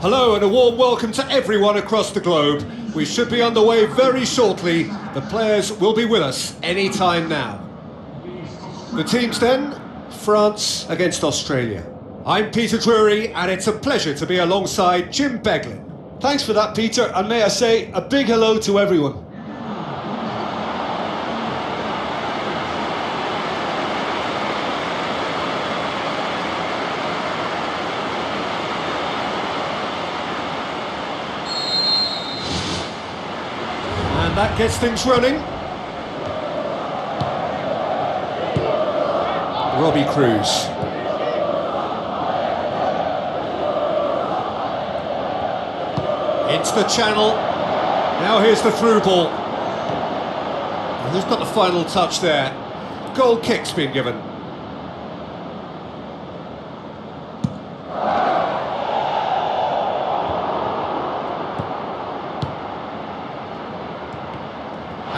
Hello and a warm welcome to everyone across the globe. We should be underway very shortly. The players will be with us any time now. The teams then, France against Australia. I'm Peter Drury and it's a pleasure to be alongside Jim Beglin. Thanks for that, Peter, and may I say a big hello to everyone. And that gets things running. Robbie Cruz. Into the channel. Now here's the through ball. And who's got the final touch there? Goal kick's been given.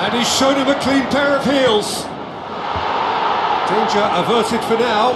And he's shown him a clean pair of heels. Danger averted for now.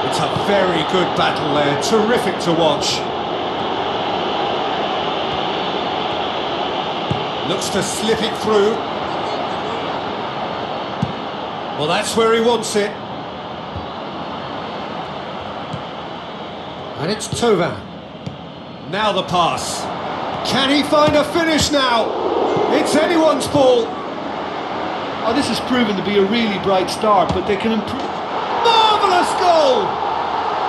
It's a very good battle there, terrific to watch. Looks to slip it through. Well, that's where he wants it. And it's Tovan. Now the pass. Can he find a finish now? It's anyone's ball. Oh, this has proven to be a really bright start, but they can improve. Marvellous goal!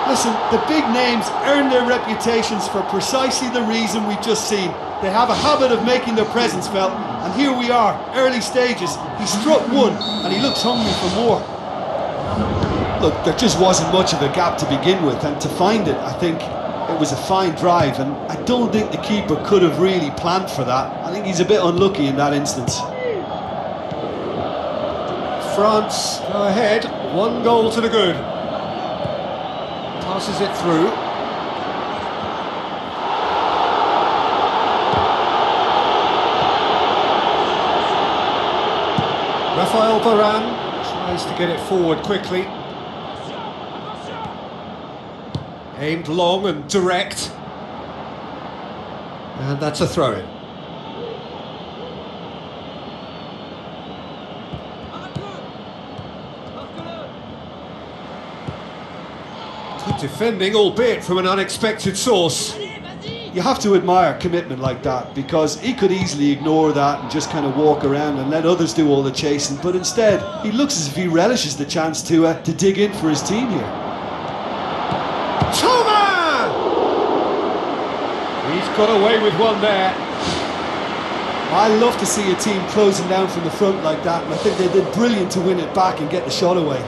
Listen, the big names earn their reputations for precisely the reason we've just seen. They have a habit of making their presence felt, and here we are, early stages. He struck one, and he looks hungry for more. Look, there just wasn't much of a gap to begin with, and to find it, I think it was a fine drive, and I don't think the keeper could have really planned for that. I think he's a bit unlucky in that instance. France go ahead, 1 goal to the good. Passes it through. Rafael Varane tries to get it forward quickly. Aimed long and direct. And that's a throw-in. Good defending, albeit from an unexpected source. You have to admire commitment like that, because he could easily ignore that and just kind of walk around and let others do all the chasing, but instead he looks as if he relishes the chance to dig in for his team here. Tovan! He's got away with one there. I love to see a team closing down from the front like that, and I think they did brilliant to win it back and get the shot away.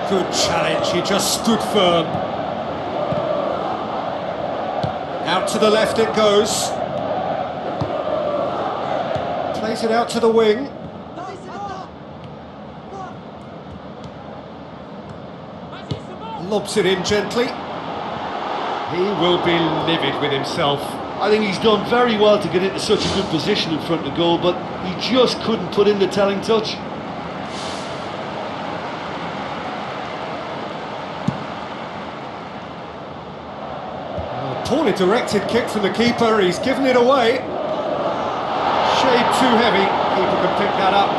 Good challenge, he just stood firm. Out to the left it goes. Plays it out to the wing. Lobs it in gently. He will be livid with himself. I think he's done very well to get into such a good position in front of goal, but he just couldn't put in the telling touch. Poorly directed kick from the keeper, he's given it away. Shade too heavy, keeper can pick that up.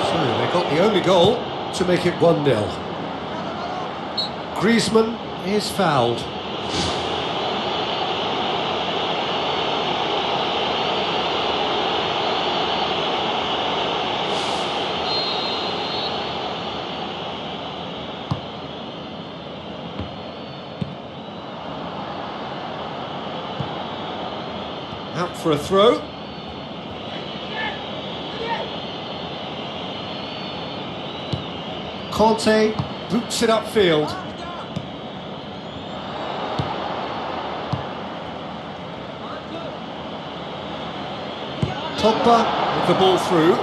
So they got the only goal to make it 1-0. Griezmann is fouled. Out for a throw. Conte boots it upfield. Pogba with the ball through.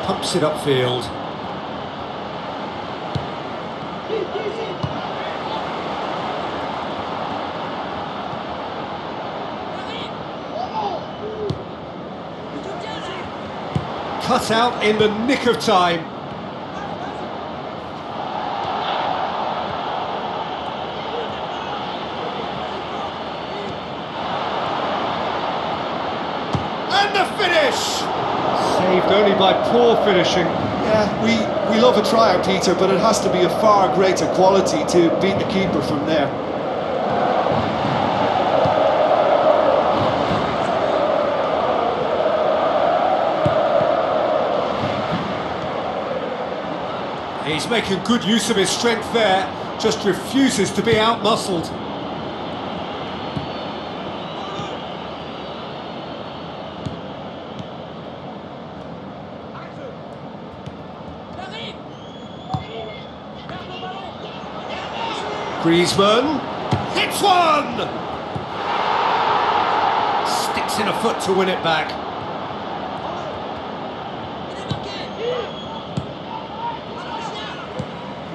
Pumps it upfield. Cut out in the nick of time. And the finish! Saved only by poor finishing. Yeah, we love a tryer, Peter, but it has to be a far greater quality to beat the keeper from there. He's making good use of his strength there, just refuses to be out-muscled. Griezmann hits one! Sticks in a foot to win it back.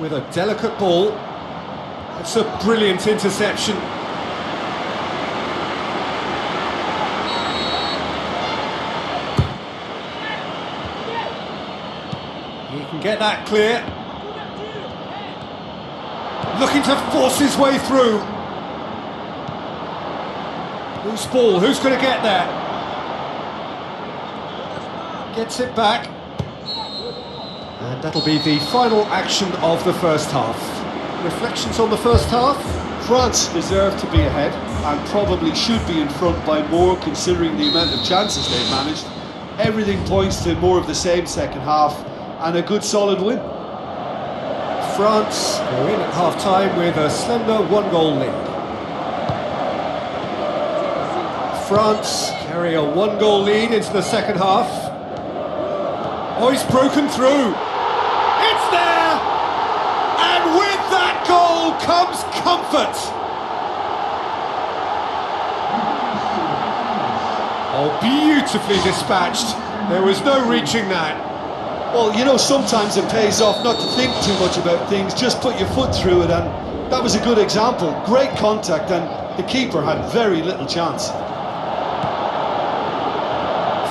With a delicate ball, it's a brilliant interception. He can get that clear. Looking to force his way through. Loose ball, who's going to get there? Gets it back. And that'll be the final action of the first half. Reflections on the first half? France deserve to be ahead and probably should be in front by more considering the amount of chances they've managed. Everything points to more of the same second half and a good solid win. France go in at half-time with a slender one-goal lead. France carry a one-goal lead into the second half. Oh, he's broken through. It's there! And with that goal comes comfort. Oh, beautifully dispatched. There was no reaching that. Well, you know, sometimes it pays off not to think too much about things, just put your foot through it, and that was a good example. Great contact, and the keeper had very little chance.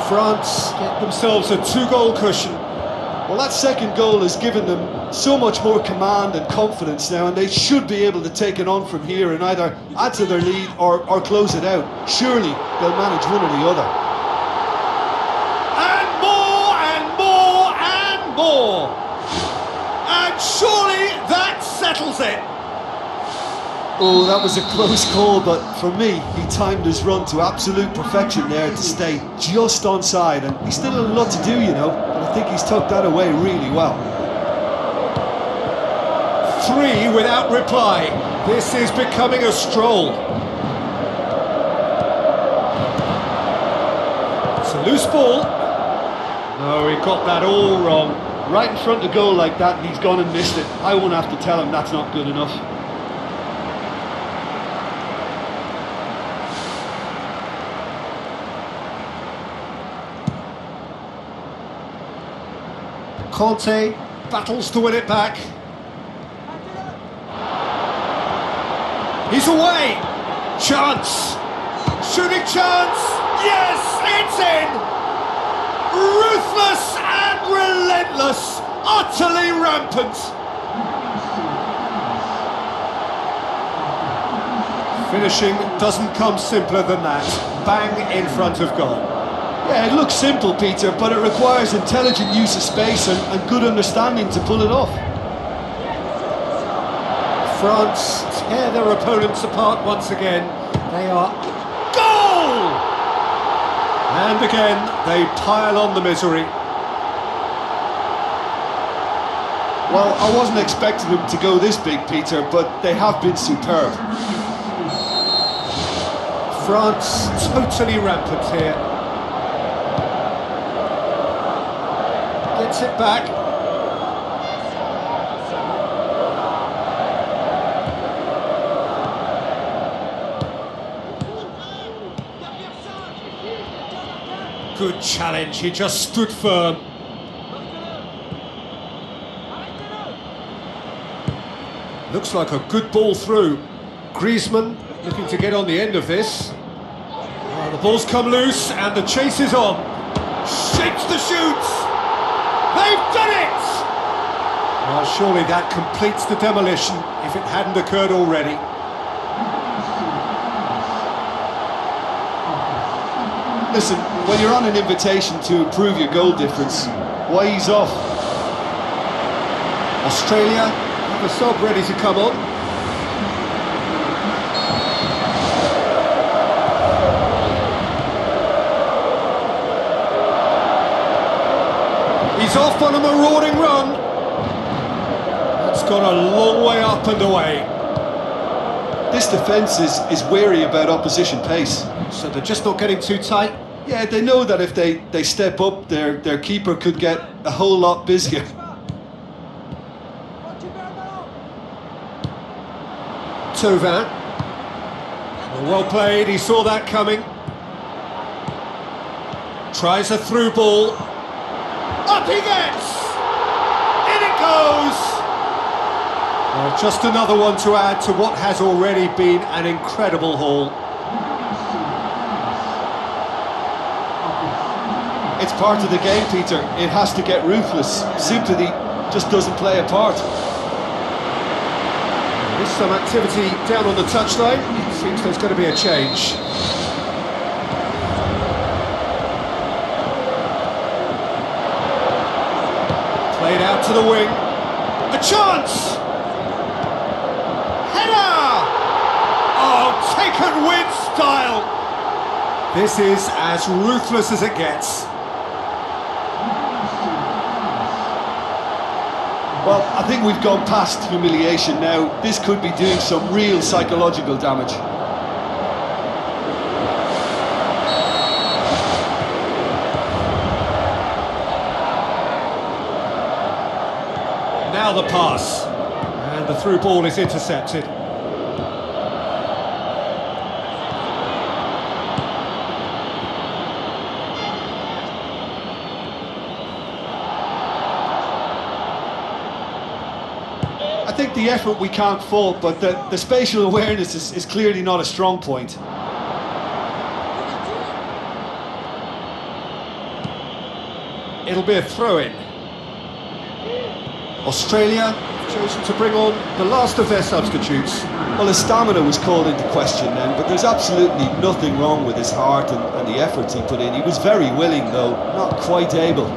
France get themselves a two-goal cushion. Well, that second goal has given them so much more command and confidence now, and they should be able to take it on from here and either add to their lead or close it out. Surely they'll manage one or the other. And more and more and more. And surely that settles it. Oh, that was a close call, but for me, he timed his run to absolute perfection there to stay just onside, and he's still a lot to do, you know, but I think he's tucked that away really well. 3 without reply. This is becoming a stroll. It's a loose ball. No, he got that all wrong. Right in front of goal like that, and he's gone and missed it. I won't have to tell him that's not good enough. Conte battles to win it back. He's away! Chance! Shooting chance! Yes, it's in! Ruthless and relentless! Utterly rampant! Finishing doesn't come simpler than that. Bang in front of goal. Yeah, it looks simple, Peter, but it requires intelligent use of space and good understanding to pull it off. France tear their opponents apart once again. They are... Goal! And again, they pile on the misery. Well, I wasn't expecting them to go this big, Peter, but they have been superb. France totally rampant here. Gets it back. Good challenge, he just stood firm. Looks like a good ball through. Griezmann looking to get on the end of this. The ball's come loose and the chase is on. Shapes the shoots! They've done it! Well, surely that completes the demolition if it hadn't occurred already. Listen, when you're on an invitation to improve your goal difference, why ease off? Australia have a sub ready to come on. He's off on a marauding run. That's gone a long way up and away. This defence is wary about opposition pace. So they're just not getting too tight? Yeah, they know that if they step up, their keeper could get a whole lot busier. Tauvin. Well played, he saw that coming. Tries a through ball. Up he gets! In it goes! Well, just another one to add to what has already been an incredible haul. It's part of the game, Peter. It has to get ruthless. Sympathy just doesn't play a part. There's some activity down on the touchline. It seems there's going to be a change. Played out to the wing. A chance! Header! Oh, taken with style! This is as ruthless as it gets. Well, I think we've gone past humiliation now. This could be doing some real psychological damage. Now the pass. And the through ball is intercepted. I think the effort we can't fault, but the spatial awareness is clearly not a strong point. It'll be a throw-in. Australia chosen to bring on the last of their substitutes. Well, his stamina was called into question then, but there's absolutely nothing wrong with his heart and the efforts he put in. He was very willing, though, not quite able.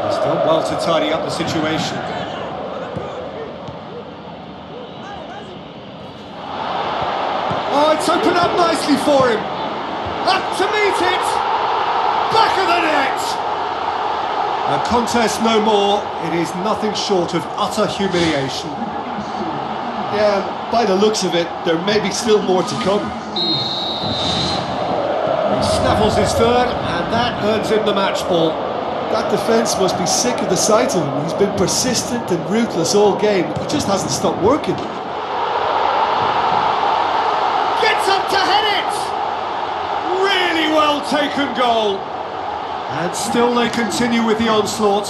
He's done well to tidy up the situation. Oh, it's opened up nicely for him. Up to meet it! Back of the net! A contest no more. It is nothing short of utter humiliation. Yeah, by the looks of it, there may be still more to come. He snaffles his third, and that earns him the match ball. That defence must be sick of the sight of him. He's been persistent and ruthless all game. He just hasn't stopped working. Gets up to head it! Really well taken goal. And still they continue with the onslaught.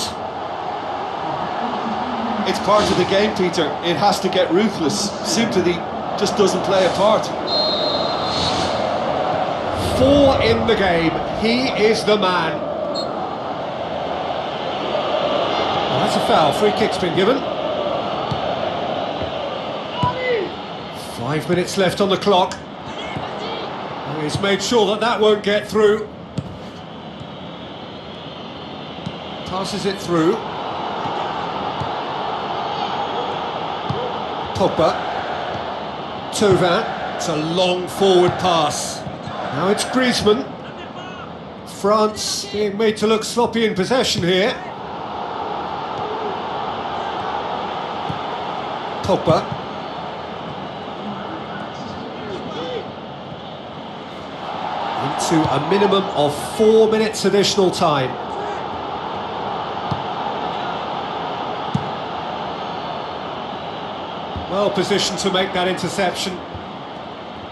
It's part of the game, Peter. It has to get ruthless. Sympathy just doesn't play a part. 4 in the game. He is the man. Well, that's a foul. Free kick's been given. 5 minutes left on the clock. And he's made sure that that won't get through. Passes it through. Pogba. Tauvin. It's a long forward pass. Now it's Griezmann. France being made to look sloppy in possession here. Pogba. Into a minimum of 4 minutes additional time. Well positioned to make that interception.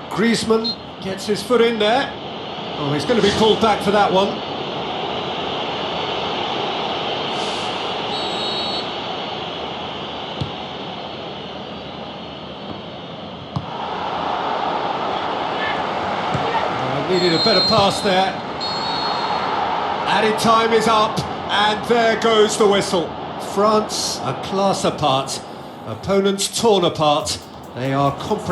Griezmann gets his foot in there. Oh, he's going to be pulled back for that one. Needed a better pass there. Added time is up, and there goes the whistle. France a class apart, opponents torn apart. They are comprehensive.